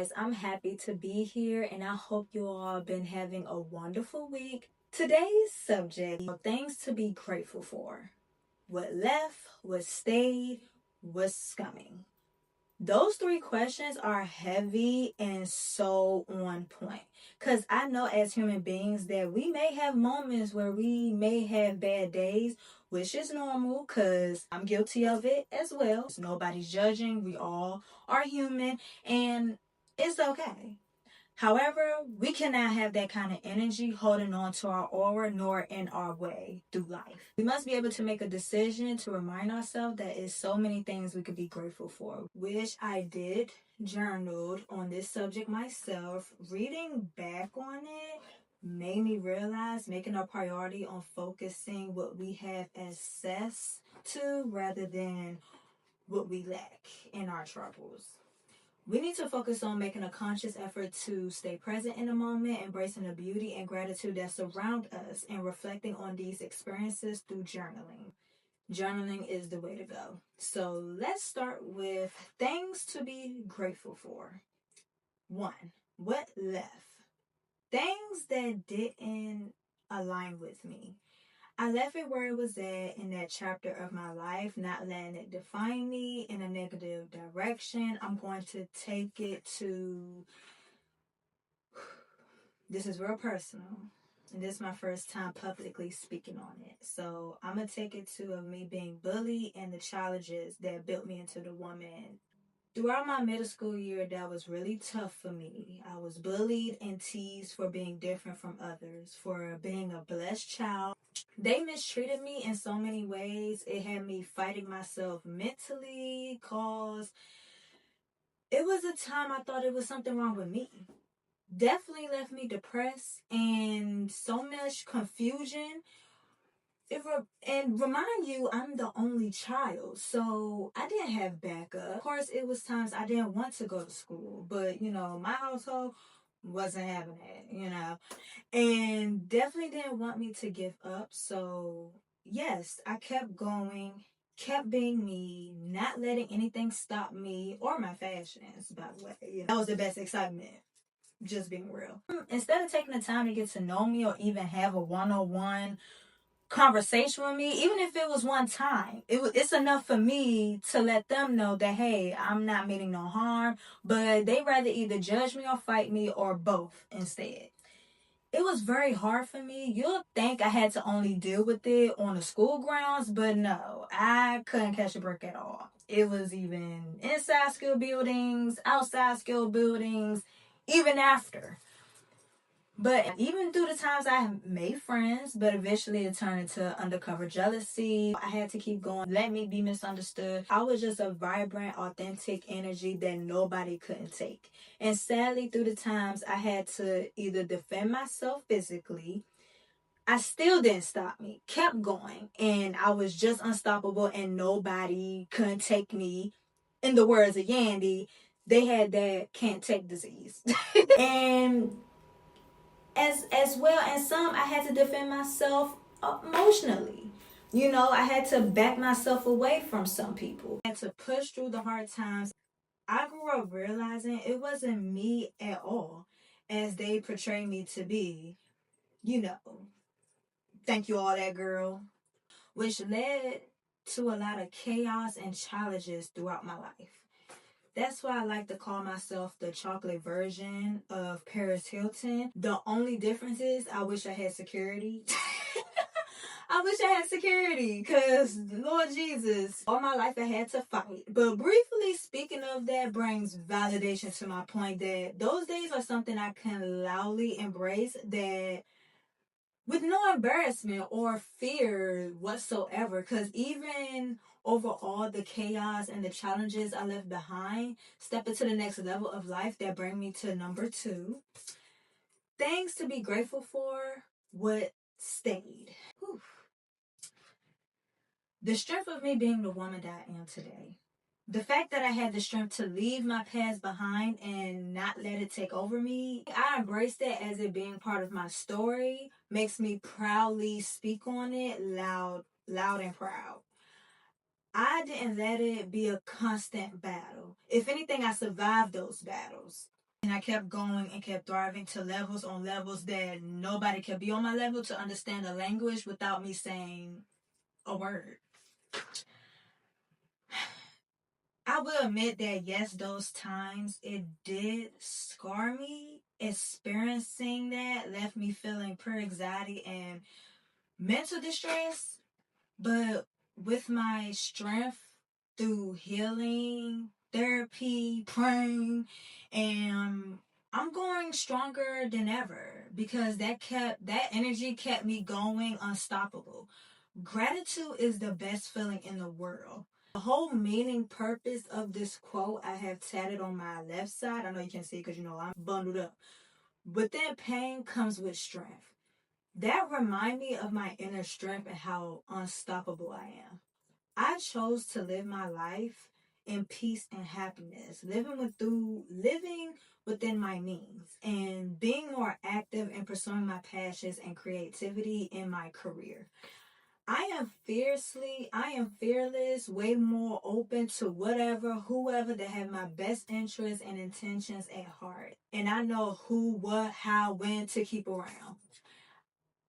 guys, I'm happy to be here and I hope you all have been having a wonderful week. Today's subject, things to be grateful for. What left, what stayed, what's coming. Those three questions are heavy and so on point. Because I know as human beings that we may have moments where we may have bad days, which is normal because I'm guilty of it as well. Nobody's judging. We all are human and it's okay. However, we cannot have that kind of energy holding on to our aura nor in our way through life. We must be able to make a decision to remind ourselves that it's so many things we could be grateful for, which I did journaled on this subject myself. Reading back on it made me realize making a priority on focusing what we have access to rather than what we lack in our troubles. We need to focus on making a conscious effort to stay present in the moment, embracing the beauty and gratitude that surround us, and reflecting on these experiences through journaling. Journaling is the way to go. So let's start with things to be grateful for. 1. What left? Things that didn't align with me. I left it where it was at in that chapter of my life, not letting it define me in a negative direction. I'm going to take it to, this is real personal. And this is my first time publicly speaking on it. So I'm going to take it to of me being bullied and the challenges that built me into the woman. Throughout my middle school year, that was really tough for me. I was bullied and teased for being different from others, for being a blessed child. They mistreated me in so many ways. It had me fighting myself mentally, cause it was a time I thought it was something wrong with me. Definitely left me depressed and so much confusion. And remind you, I'm the only child, so I didn't have backup. Of course, it was times I didn't want to go to school, but my household wasn't having it, and definitely didn't want me to give up. So yes, I kept going, kept being me, not letting anything stop me or my fashions, by the way. That was the best excitement, just being real. Instead of taking the time to get to know me or even have a one-on-one conversation with me, even if it was one time, it's enough for me to let them know that, hey, I'm not meaning no harm, but they rather either judge me or fight me or both instead. It was very hard for me. You'll think I had to only deal with it on the school grounds, but no, I couldn't catch a break at all. It was even inside school buildings, outside school buildings, even after. But even through the times I made friends, but eventually it turned into undercover jealousy. I had to keep going. Let me be misunderstood. I was just a vibrant, authentic energy that nobody couldn't take. And sadly, through the times I had to either defend myself physically, I still didn't stop me. Kept going. And I was just unstoppable and nobody couldn't take me. In the words of Yandy, they had that can't take disease. And as well as some, I had to defend myself emotionally. I had to back myself away from some people. I had to push through the hard times. I grew up realizing it wasn't me at all as they portrayed me to be. Thank you, all that girl. Which led to a lot of chaos and challenges throughout my life. That's why I like to call myself the chocolate version of Paris Hilton. The only difference is I wish I had security. I wish I had security because, Lord Jesus, all my life I had to fight. But briefly speaking of that brings validation to my point that those days are something I can loudly embrace, that with no embarrassment or fear whatsoever, because even over all the chaos and the challenges I left behind, stepping to the next level of life that bring me to number 2. Things to be grateful for, what stayed. Whew. The strength of me being the woman that I am today. The fact that I had the strength to leave my past behind and not let it take over me, I embraced it as it being part of my story, makes me proudly speak on it loud and proud. I didn't let it be a constant battle. If anything, I survived those battles. And I kept going and kept thriving to levels on levels that nobody could be on my level to understand the language without me saying a word. I will admit that yes, those times it did scar me. Experiencing that left me feeling pure anxiety and mental distress. But with my strength through healing, therapy, praying, and I'm going stronger than ever because that energy kept me going unstoppable. Gratitude is the best feeling in the world. The whole meaning purpose of this quote I have tatted on my left side. I know you can't see it because I'm bundled up. But then pain comes with strength. That remind me of my inner strength and how unstoppable I am. I chose to live my life in peace and happiness, living within my means and being more active in pursuing my passions and creativity in my career. I am fearless, way more open to whoever that have my best interests and intentions at heart. And I know who, what, how, when to keep around.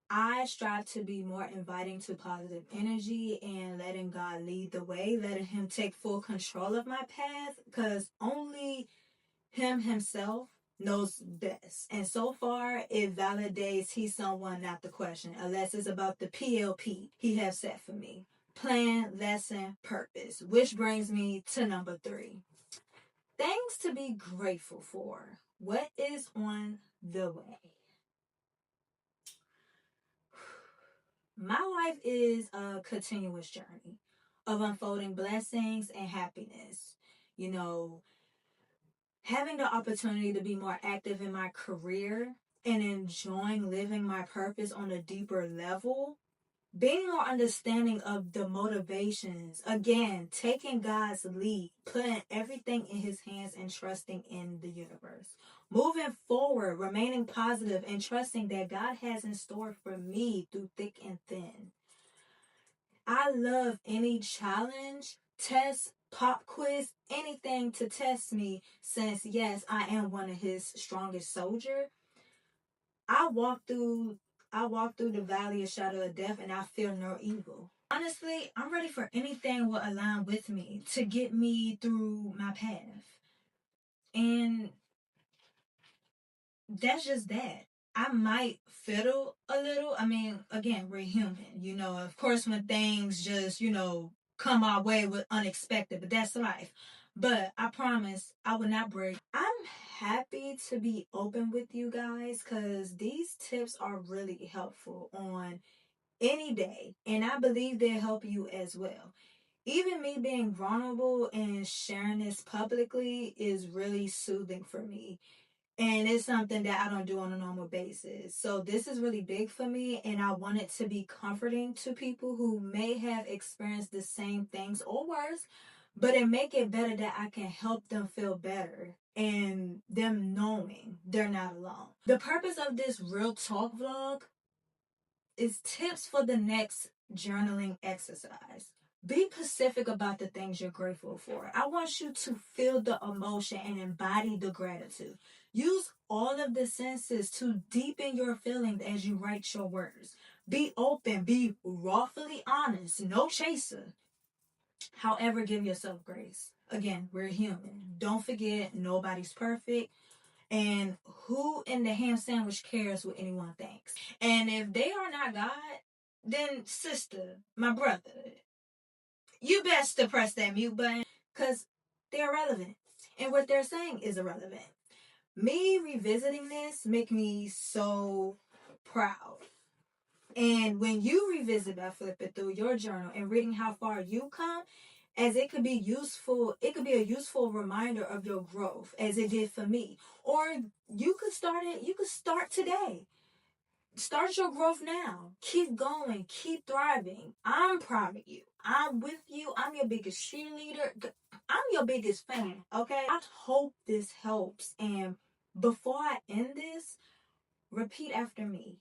I strive to be more inviting to positive energy and letting God lead the way, letting Him take full control of my path because only Him Himself knows best. And so far, it validates He's someone, not the question, unless it's about the PLP He has set for me. Plan, lesson, purpose. Which brings me to number 3. Things to be grateful for. What is on the way? My life is a continuous journey of unfolding blessings and happiness. You know, having the opportunity to be more active in my career and enjoying living my purpose on a deeper level, being more understanding of the motivations, again, taking God's lead, putting everything in His hands and trusting in the universe. Moving forward, remaining positive and trusting that God has in store for me through thick and thin. I love any challenge, test, pop quiz, anything to test me since, yes, I am one of His strongest soldiers. I walk through the valley of shadow of death and I fear no evil. Honestly, I'm ready for anything will align with me to get me through my path. And that's just that. I might fiddle a little. I mean, again, we're human. Of course, when things just, come our way with unexpected, but that's life. But I promise I will not break. I'm happy to be open with you guys because these tips are really helpful on any day. And I believe they'll help you as well. Even me being vulnerable and sharing this publicly is really soothing for me. And it's something that I don't do on a normal basis. So this is really big for me, and I want it to be comforting to people who may have experienced the same things or worse, but it make it better that I can help them feel better and them knowing they're not alone. The purpose of this real talk vlog is tips for the next journaling exercise. Be specific about the things you're grateful for. I want you to feel the emotion and embody the gratitude. Use all of the senses to deepen your feelings as you write your words. Be open, be rawfully honest, no chaser. However, give yourself grace. Again, we're human. Don't forget, nobody's perfect. And who in the ham sandwich cares what anyone thinks? And if they are not God, then sister, my brother, you best to press that mute button because they're irrelevant. And what they're saying is irrelevant. Me revisiting this make me so proud. And when you revisit by flipping through your journal and reading how far you come, as it could be a useful reminder of your growth as it did for me. Or you could start today. Start your growth now. Keep going. Keep thriving. I'm proud of you. I'm with you. I'm your biggest cheerleader. I'm your biggest fan, okay? I hope this helps. And before I end this, repeat after me.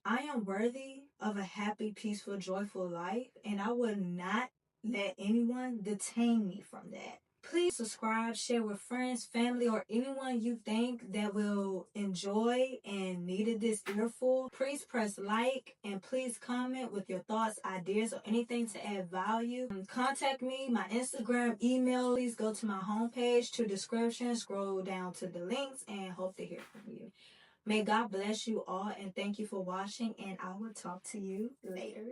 I am worthy of a happy, peaceful, joyful life, and I will not let anyone detain me from that. Please subscribe, share with friends, family, or anyone you think that will enjoy and needed this earful. Please press like and please comment with your thoughts, ideas, or anything to add value. Contact me, my Instagram, email. Please go to my homepage, to description, scroll down to the links, and hope to hear from you. May God bless you all and thank you for watching, and I will talk to you later.